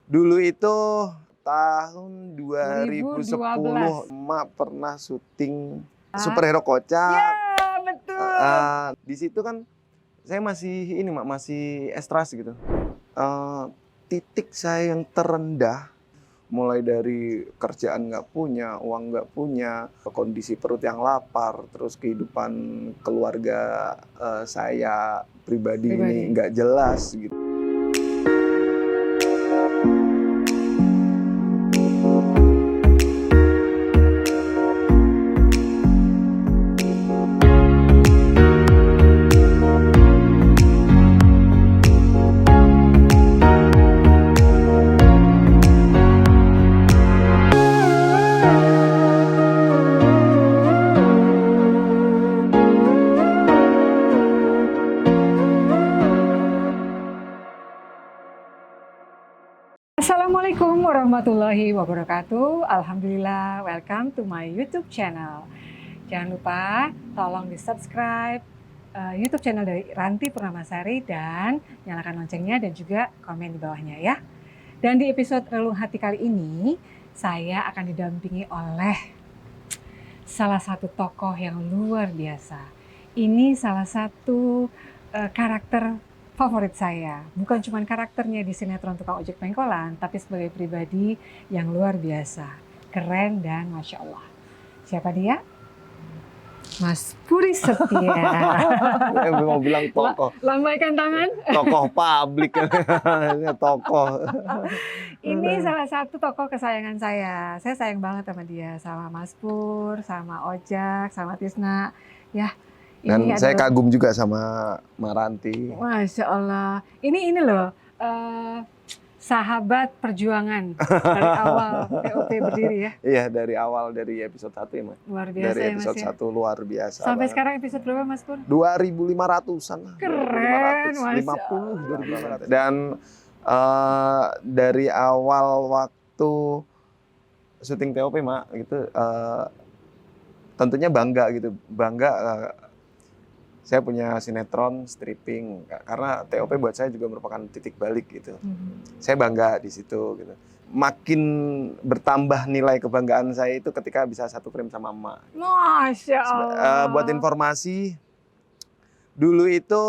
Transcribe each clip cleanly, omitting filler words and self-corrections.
Dulu itu tahun 2010 2012. emak pernah syuting Superhero Kocak. Ya, betul. Di situ kan saya masih masih ekstras gitu. Titik saya yang terendah, mulai dari kerjaan nggak punya, uang nggak punya, kondisi perut yang lapar, terus kehidupan keluarga saya pribadi ini nggak jelas gitu. Assalamualaikum warahmatullahi wabarakatuh. Alhamdulillah, welcome to my YouTube channel. Jangan lupa tolong di subscribe YouTube channel dari Ranti Purnamasari dan nyalakan loncengnya dan juga komen di bawahnya ya. Dan di episode Relung Hati kali ini saya akan didampingi oleh salah satu tokoh yang luar biasa. Ini salah satu karakter favorit saya, bukan cuma karakternya di sinetron Tukang Ojek Pengkolan, tapi sebagai pribadi yang luar biasa, keren dan Masya Allah. Siapa dia? Mas Puri Setia. Mau bilang tokoh. Lambaikan tangan. Tokoh publik. Tokoh. Ini salah satu tokoh kesayangan saya. Saya sayang banget sama dia, sama Mas Pur, sama Ojak, sama Tisna. Ya. Dan saya kagum juga sama Maranti. Masya Allah. Ini loh, sahabat perjuangan dari awal POP berdiri ya. Iya, dari awal, dari episode 1 ya, Mas. Luar biasa dari ya, episode Mas, ya? 1 luar biasa. Sampai banget. sekarang episode berapa, Mas Pur? 2.500-an lah. Keren, 2.550. Dan dari awal waktu syuting TOP, Mak, gitu, tentunya bangga gitu. Bangga saya punya sinetron stripping, karena TOP buat saya juga merupakan titik balik gitu. Saya bangga di situ gitu. Makin bertambah nilai kebanggaan saya itu ketika bisa satu frame sama emak. Masya Allah. Buat informasi, dulu itu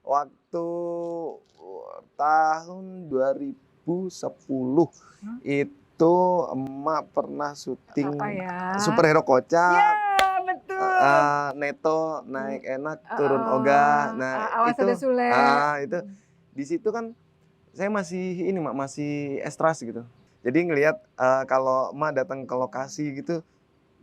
waktu tahun 2010 itu emak pernah syuting Superhero Kocak. Ya, betul. Neto naik enak turun ogah. Nah, awas itu ada Sule. itu di situ kan saya masih masih ekstras gitu. Jadi ngelihat kalau emak datang ke lokasi gitu,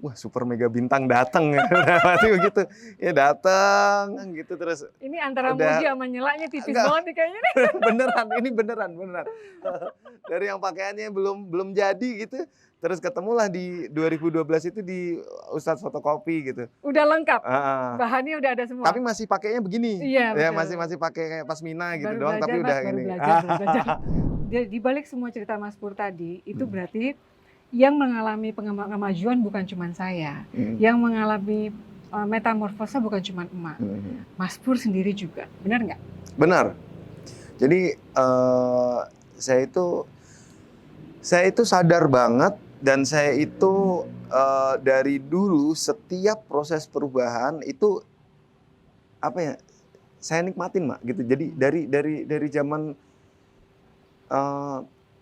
wah super mega bintang datang ya. Masih begitu. Ya datang gitu terus. Ini antara udah, muji sama nyelanya tipis banget nih kayaknya nih. beneran. Dari yang pakaiannya belum jadi gitu. Terus ketemulah di 2012 itu di Ustadz Fotokopi gitu. Udah lengkap. Bahannya udah ada semua. Tapi masih pakainya begini. Iya, ya masih pakai kayak pasmina gitu doang, tapi udah baru ini. Belajar. Di balik semua cerita Mas Pur tadi, itu berarti yang mengalami kemajuan bukan cuma saya. Yang mengalami metamorfosa bukan cuma emak. Mas Pur sendiri juga. Benar nggak? Benar. Jadi saya itu sadar banget. Dan saya itu dari dulu setiap proses perubahan itu saya nikmatin, Mak, gitu. Jadi dari zaman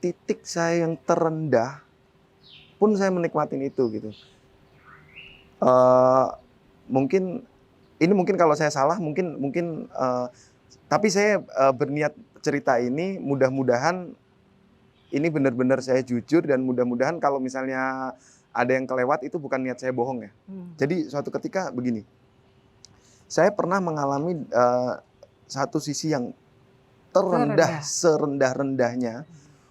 titik saya yang terendah pun saya menikmatin itu gitu. Mungkin kalau saya salah mungkin tapi saya berniat cerita ini mudah-mudahan ini benar-benar saya jujur, dan mudah-mudahan kalau misalnya ada yang kelewat itu bukan niat saya bohong ya. Jadi suatu ketika begini, saya pernah mengalami satu sisi yang terendah, serendah-rendahnya,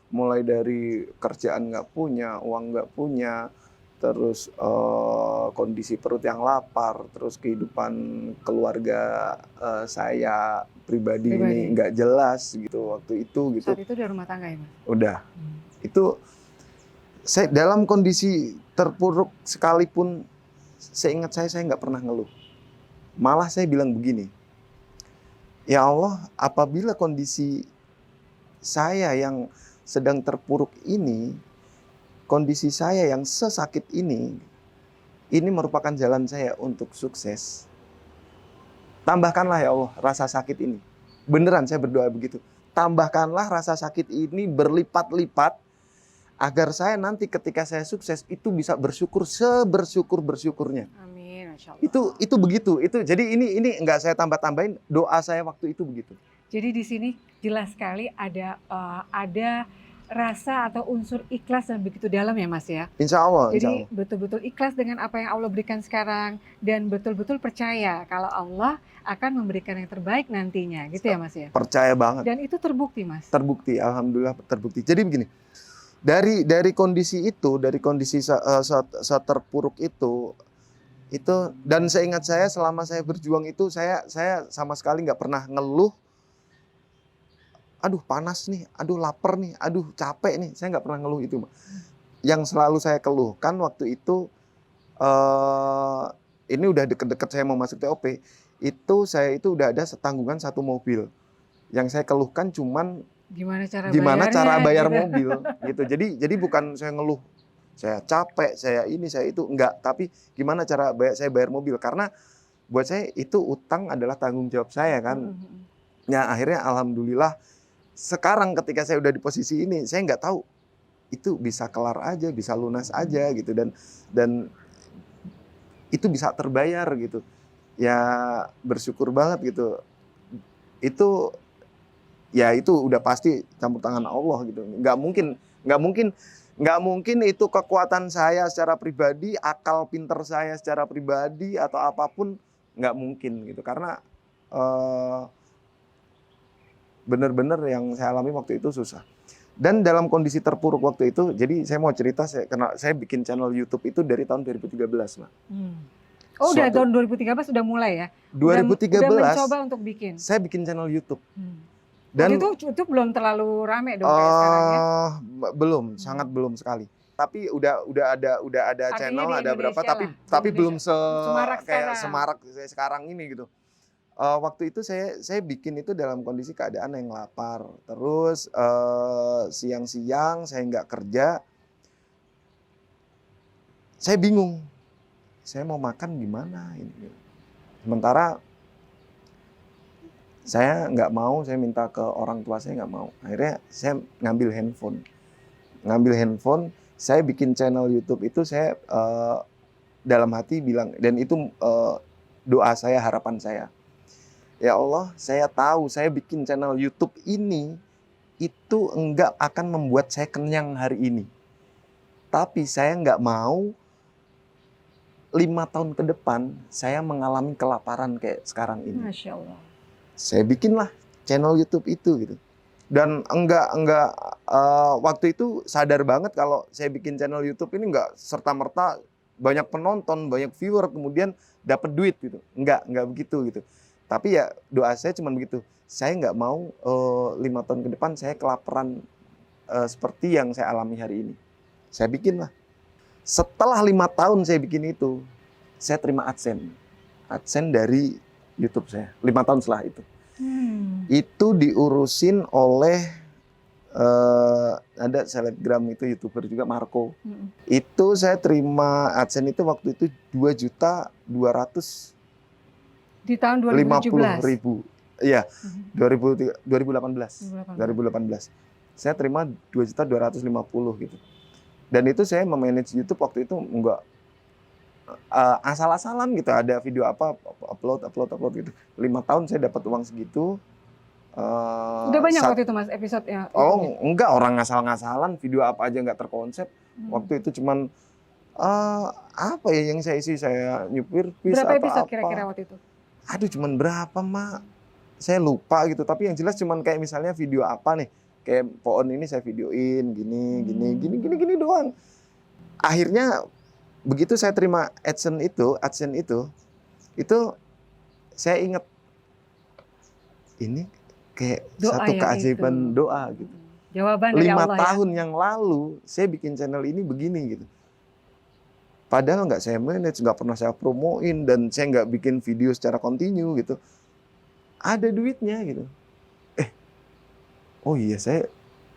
mulai dari kerjaan nggak punya, uang nggak punya, terus kondisi perut yang lapar, terus kehidupan keluarga saya pribadi ini nggak jelas gitu waktu itu gitu. Saat itu udah rumah tangga ya, Mas? Udah. Itu saya dalam kondisi terpuruk sekalipun, seingat saya nggak pernah ngeluh. Malah saya bilang begini, ya Allah, apabila kondisi saya yang sedang terpuruk ini, kondisi saya yang sesakit ini merupakan jalan saya untuk sukses. Tambahkanlah ya Allah rasa sakit ini. Beneran saya berdoa begitu. Tambahkanlah rasa sakit ini berlipat-lipat agar saya nanti ketika saya sukses itu bisa bersyukur sebersyukur-bersyukurnya. Amin, Masya Allah. Itu begitu. Jadi ini enggak saya tambah-tambahin, doa saya waktu itu begitu. Jadi di sini jelas sekali ada rasa atau unsur ikhlas dan begitu dalam ya Mas ya. Insya Allah. Jadi betul-betul ikhlas dengan apa yang Allah berikan sekarang dan betul-betul percaya kalau Allah akan memberikan yang terbaik nantinya, gitu ya Mas ya. Percaya banget. Dan itu terbukti Mas. Terbukti, alhamdulillah terbukti. Jadi begini, dari kondisi itu, dari kondisi terpuruk itu dan seingat saya selama saya berjuang itu saya sama sekali nggak pernah ngeluh. Aduh panas nih, aduh lapar nih, aduh capek nih. Saya nggak pernah ngeluh itu. Yang selalu saya keluhkan waktu itu, ini udah deket-deket saya mau masuk TOP, saya itu udah ada setanggungan 1 mobil. Yang saya keluhkan cuman gimana cara bayar gitu. mobil gitu. Jadi bukan saya ngeluh, saya capek, saya ini, saya itu, enggak. Tapi gimana cara saya bayar mobil. Karena buat saya itu utang adalah tanggung jawab saya kan. Ya akhirnya alhamdulillah sekarang ketika saya udah di posisi ini, saya nggak tahu itu bisa kelar aja, bisa lunas aja gitu dan itu bisa terbayar gitu. Ya bersyukur banget gitu. Itu udah pasti campur tangan Allah gitu. Nggak mungkin itu kekuatan saya secara pribadi, akal pinter saya secara pribadi atau apapun, nggak mungkin gitu. Karena benar-benar yang saya alami waktu itu susah. Dan dalam kondisi terpuruk waktu itu, jadi saya mau cerita, saya bikin channel YouTube itu dari tahun 2013, Mbak. Oh, udah tahun 2013 sudah mulai ya? 2013 udah mencoba untuk bikin? Saya bikin channel YouTube. Dan waktu itu YouTube belum terlalu rame dong kayak sekarang ya? Belum, sangat belum sekali. Tapi udah ada channel, ada berapa, tapi belum semarak sekarang ini gitu. Waktu itu saya bikin itu dalam kondisi keadaan yang lapar. Terus siang-siang saya nggak kerja. Saya bingung. Saya mau makan gimana ini. Sementara saya nggak mau, saya minta ke orang tua saya nggak mau. Akhirnya saya ngambil handphone, saya bikin channel YouTube itu, saya dalam hati bilang, dan itu doa saya, harapan saya. Ya Allah, saya tahu saya bikin channel YouTube ini itu enggak akan membuat saya kenyang hari ini. Tapi saya enggak mau 5 tahun ke depan saya mengalami kelaparan kayak sekarang ini. Masya Allah. Saya bikinlah channel YouTube itu gitu. Dan waktu itu sadar banget kalau saya bikin channel YouTube ini enggak serta-merta banyak penonton, banyak viewer, kemudian dapat duit gitu. Enggak begitu gitu. Tapi ya doa saya cuma begitu. Saya nggak mau 5 tahun ke depan saya kelaparan seperti yang saya alami hari ini. Saya bikin lah. Setelah 5 tahun saya bikin itu, saya terima AdSense. AdSense dari YouTube saya. 5 tahun setelah itu. Itu diurusin oleh ada selebgram itu, YouTuber juga, Marco. Itu saya terima AdSense itu waktu itu 2.200.000. Di tahun 2017? 50.000. Iya, 2018. Saya terima 2.250.000 gitu. Dan itu saya memanage YouTube waktu itu enggak asal-asalan gitu. Ada video apa, upload gitu. 5 tahun saya dapat uang segitu. Udah banyak waktu itu Mas episode-nya? Oh, enggak, orang ngasal-ngasalan, video apa aja enggak terkonsep. Waktu itu cuman apa ya yang saya isi, saya nyupir bis atau apa. Berapa episode kira-kira waktu itu? Aduh, cuman berapa, Mak? Saya lupa gitu. Tapi yang jelas cuman kayak misalnya video apa nih. Kayak pohon ini saya videoin, gini doang. Akhirnya begitu saya terima AdSense itu saya ingat ini kayak satu keajaiban doa gitu. Jawaban dari Allah 5 tahun yang lalu saya bikin channel ini begini gitu. Padahal nggak saya manage, nggak pernah saya promoin, dan saya nggak bikin video secara kontinu gitu. Ada duitnya gitu. Oh iya, saya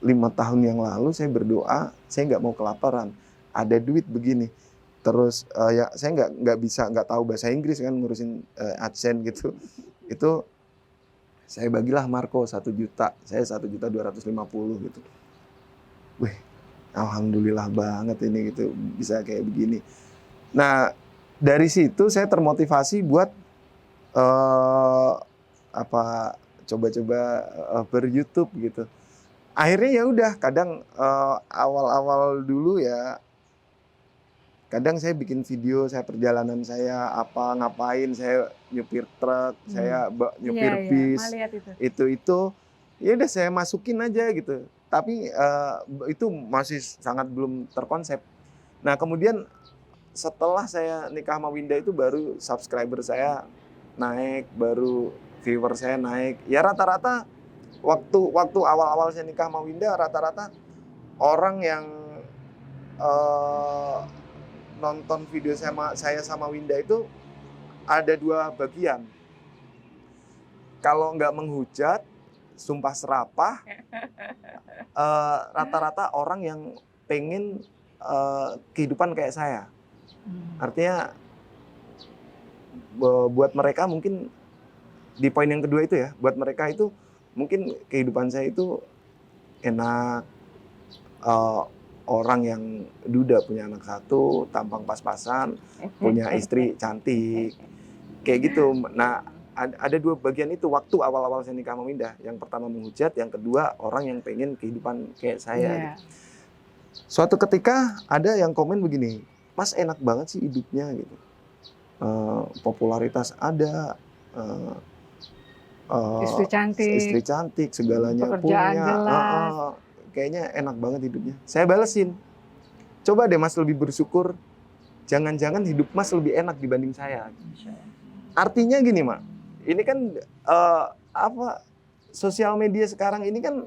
5 tahun yang lalu saya berdoa, saya nggak mau kelaparan, ada duit begini. Terus ya saya nggak tahu bahasa Inggris kan, ngurusin AdSense gitu. Itu saya bagilah Marco 1 juta, saya 1.250.000 gitu. Wih, alhamdulillah banget ini gitu, bisa kayak begini. Nah, dari situ saya termotivasi buat coba-coba ber-YouTube gitu. Akhirnya ya udah, kadang awal-awal dulu ya, kadang saya bikin video, saya perjalanan saya ngapain, saya nyupir truk, saya nyupir bis, itu ya udah saya masukin aja gitu. Tapi itu masih sangat belum terkonsep. Nah kemudian setelah saya nikah sama Winda itu baru subscriber saya naik, baru viewer saya naik. Ya rata-rata waktu awal-awal saya nikah sama Winda, rata-rata orang yang nonton video saya sama Winda itu ada 2 bagian. Kalau nggak menghujat, sumpah serapah, rata-rata orang yang pengen kehidupan kayak saya. Artinya buat mereka mungkin di poin yang kedua itu ya, buat mereka itu mungkin kehidupan saya itu enak, orang yang duda punya anak 1, tampang pas-pasan, punya istri cantik, kayak gitu. Nah ada 2 bagian itu waktu awal-awal saya nikah sama Winda. Yang pertama menghujat, yang kedua orang yang pengen kehidupan kayak saya. Gitu. Suatu ketika ada yang komen begini, Mas enak banget sih hidupnya gitu, popularitas ada, istri cantik, segalanya pekerjaan punya, jelas. Kayaknya enak banget hidupnya. Saya balesin, coba deh Mas lebih bersyukur, jangan-jangan hidup Mas lebih enak dibanding saya. Artinya gini Mak, ini kan sosial media sekarang ini kan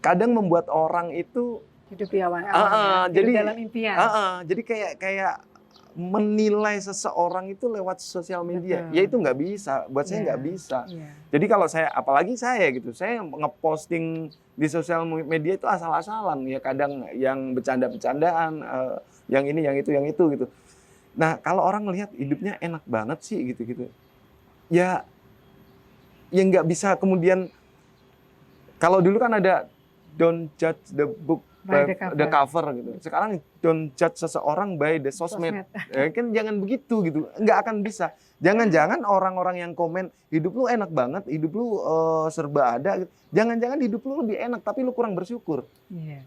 kadang membuat orang itu hidup di awan-awan, jadi dalam impian. Jadi kayak menilai seseorang itu lewat sosial media. Betul. Ya itu nggak bisa, buat saya nggak bisa. Jadi kalau saya, apalagi saya gitu, saya ngeposting di sosial media itu asal-asalan. Ya kadang yang bercanda-bercandaan, yang ini, yang itu gitu. Nah kalau orang ngelihat hidupnya enak banget sih gitu. Ya nggak bisa kemudian, kalau dulu kan ada don't judge the book by the cover gitu. Sekarang don't judge seseorang by the sosmed. Ya, kan jangan begitu gitu. Nggak akan bisa. Jangan-jangan orang-orang yang komen hidup lu enak banget, hidup lu serba ada. Jangan-jangan hidup lu lebih enak tapi lu kurang bersyukur. Iya.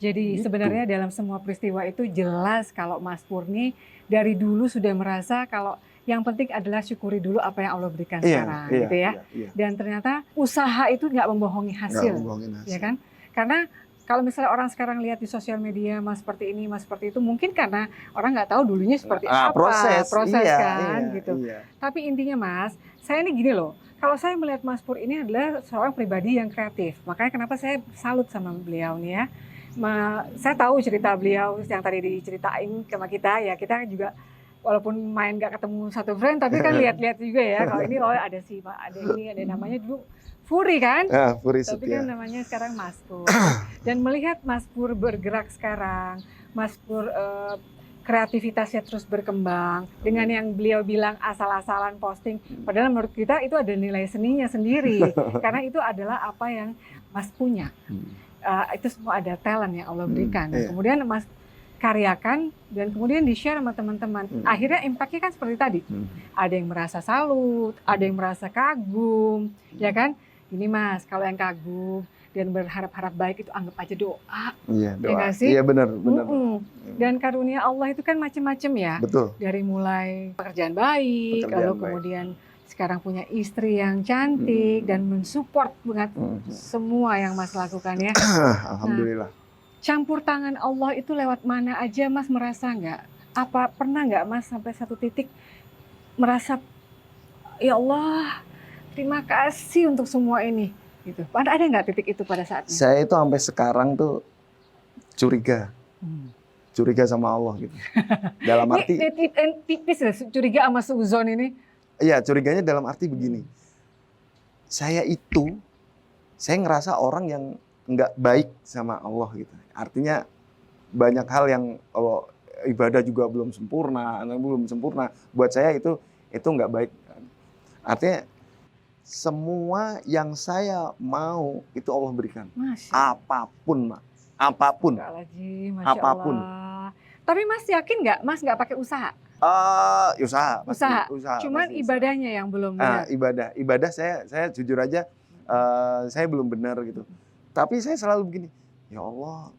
Jadi sebenarnya dalam semua peristiwa itu jelas kalau Mas Pur nih dari dulu sudah merasa kalau yang penting adalah syukuri dulu apa yang Allah berikan sekarang, gitu ya. Dan ternyata usaha itu nggak membohongi hasil, ya kan? Karena kalau misalnya orang sekarang lihat di sosial media Mas seperti ini, Mas seperti itu, mungkin karena orang nggak tahu dulunya seperti apa, proses kan, gitu. Tapi intinya Mas, saya ini gini loh, kalau saya melihat Mas Pur ini adalah seorang pribadi yang kreatif, makanya kenapa saya salut sama beliau nih ya. Saya tahu cerita beliau yang tadi diceritain sama kita, ya kita juga walaupun main gak ketemu satu friend, tapi kan lihat-lihat juga ya, kalau ini ada sih Pak, ada ini, ada namanya dulu Furi kan, Furi tapi kan namanya sekarang Mas Pur. Dan melihat Mas Pur bergerak sekarang, Mas Pur kreativitasnya terus berkembang, dengan yang beliau bilang asal-asalan posting, padahal menurut kita itu ada nilai seninya sendiri, karena itu adalah apa yang Mas punya. Itu semua ada talent yang Allah berikan. Kemudian Mas karyakan dan kemudian di-share sama teman-teman. Akhirnya impact-nya kan seperti tadi. Ada yang merasa salut, ada yang merasa kagum, ya kan? Ini Mas, kalau yang kagum dan berharap-harap baik itu anggap aja doa. Iya, doa. Ya sih? Iya benar. Dan karunia Allah itu kan macam-macam ya. Betul. Dari mulai pekerjaan baik, lalu kemudian sekarang punya istri yang cantik dan mensupport banget semua yang Mas lakukan ya. Alhamdulillah. Nah, campur tangan Allah itu lewat mana aja Mas merasa nggak? Apa pernah nggak Mas sampai satu titik merasa ya Allah terima kasih untuk semua ini? Gitu. Ada nggak titik itu pada saatnya? Saya itu sampai sekarang tuh curiga sama Allah gitu. Dalam arti tipis ya curiga sama suzon ini. Iya, curiganya dalam arti begini. Saya ngerasa orang yang nggak baik sama Allah gitu. Artinya banyak hal yang ibadah juga belum sempurna. Buat saya itu nggak baik. Artinya semua yang saya mau itu Allah berikan. Apapun, Mak. Apapun. Masya Apapun. Allah. Tapi Mas yakin nggak? Mas nggak pakai usaha? Usaha. Usaha. Cuman pasti ibadahnya yang belum benar. Ibadah saya jujur aja saya belum benar gitu. Tapi saya selalu begini, ya Allah,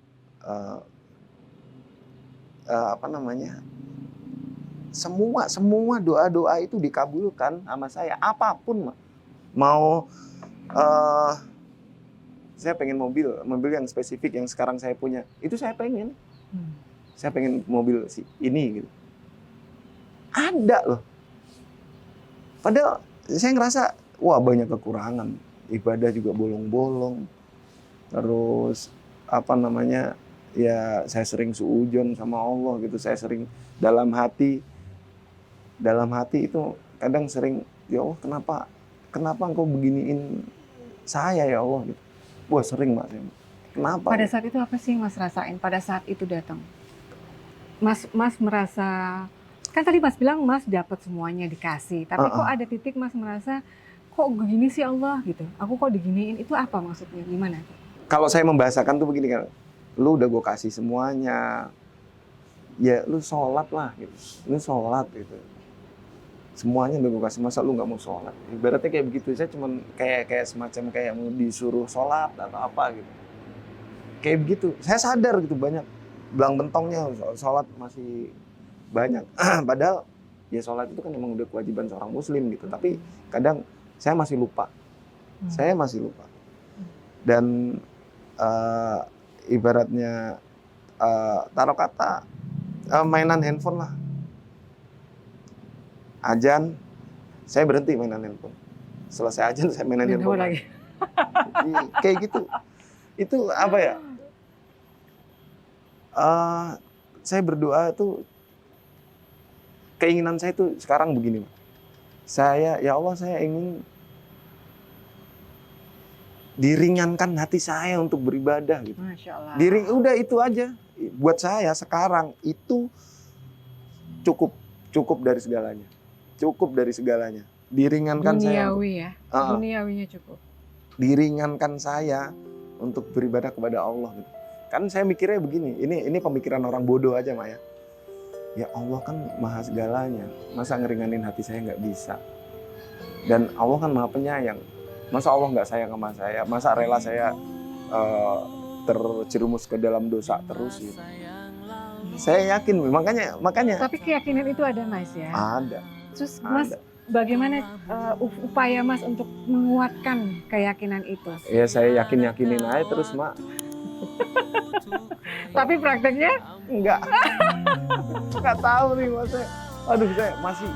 semua doa itu dikabulkan sama saya, apapun, Mak. Mau saya pengen mobil yang spesifik yang sekarang saya punya, itu saya pengen. Saya pengen mobil ini gitu. Ada loh. Padahal saya ngerasa, wah banyak kekurangan. Ibadah juga bolong-bolong. Terus ya saya sering suudzon sama Allah gitu. Saya sering dalam hati itu kadang sering, ya Allah kenapa engkau beginiin saya ya Allah gitu. Wah sering, Mas. Kenapa? Pada saat itu apa sih Mas rasain pada saat itu datang? Mas merasa, kan tadi Mas bilang Mas dapat semuanya dikasih, tapi kok ada titik Mas merasa kok begini sih Allah gitu. Aku kok diginiin, itu apa maksudnya? Gimana? Kalau saya membahasakan tuh begini kan, lu udah gue kasih semuanya, ya lu sholat lah gitu. Lu sholat gitu. Semuanya udah gue kasih, masa lu nggak mau sholat? Ibaratnya kayak begitu. Saya cuman kayak semacam kayak mau disuruh sholat atau apa gitu. Kayak begitu. Saya sadar gitu banyak belang bentongnya, sholat masih banyak. Padahal ya sholat itu kan emang udah kewajiban seorang muslim gitu. Tapi kadang saya masih lupa. Dan ibaratnya taruh kata mainan handphone lah. Ajan, saya berhenti mainan handphone. Selesai ajan saya mainan handphone lagi. Kayak gitu. Itu apa ya? Saya berdoa itu, keinginan saya itu sekarang begini. Ya Allah, saya ingin diringankan hati saya untuk beribadah gitu. Masya Allah. Udah itu aja. Buat saya sekarang itu cukup dari segalanya. Diringankan duniawi saya. Duniawinya cukup. Diringankan saya untuk beribadah kepada Allah gitu. Kan saya mikirnya begini, ini pemikiran orang bodoh aja, Mak ya. Ya Allah kan maha segalanya, masa ngeringanin hati saya nggak bisa. Dan Allah kan maha penyayang, masa Allah nggak sayang sama saya, masa rela saya terjerumus ke dalam dosa terus gitu. Saya yakin, makanya. Tapi keyakinan itu ada, Mas ya? Ada. Terus Mas, bagaimana upaya Mas untuk menguatkan keyakinan itu? Ya saya yakinin aja terus, Mak. Tapi prakteknya? Enggak tahu nih, Mas. Aduh, saya masih